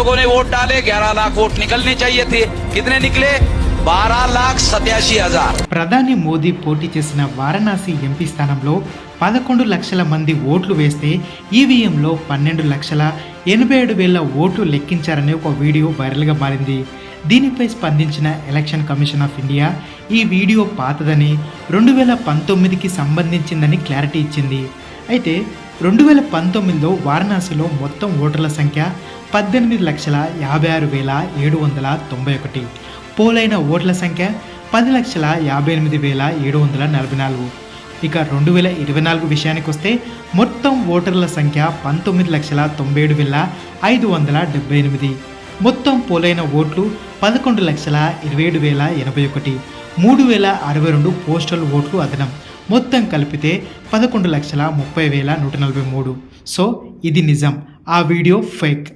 लोगों ने वोट डाले, 11 लाख वोट निकलने चाहिए थे, कितने निकले? 12,87,000। ప్రధాని మోదీ పోటీ చేసిన వారణాసి ఎంపీ స్థానంలో 11 లక్షల మంది ఓట్లు వేస్తే ఈవీఎంలో 12,87,000 ఓట్లు లెక్కించారనే ఒక వీడియో వైరల్గా మారింది. దీనిపై స్పందించిన ఎలక్షన్ కమిషన్ ఆఫ్ ఇండియా ఈ వీడియో పాతదని 2019కి సంబంధించిందని క్లారిటీ ఇచ్చింది. అయితే 2019లో వారణాసిలో మొత్తం ఓటర్ల సంఖ్య 18,56,791. పోలైన ఓట్ల సంఖ్య 10,58,744. ఇక 2024 విషయానికి వస్తే మొత్తం ఓటర్ల సంఖ్య 19,97,578. మొత్తం పోలైన ఓట్లు 11,27,081. 3,062 పోస్టల్ ఓట్లు అదనం. మొత్తం కలిపితే 11,30,143. సో ఇది నిజం, ఆ వీడియో ఫేక్.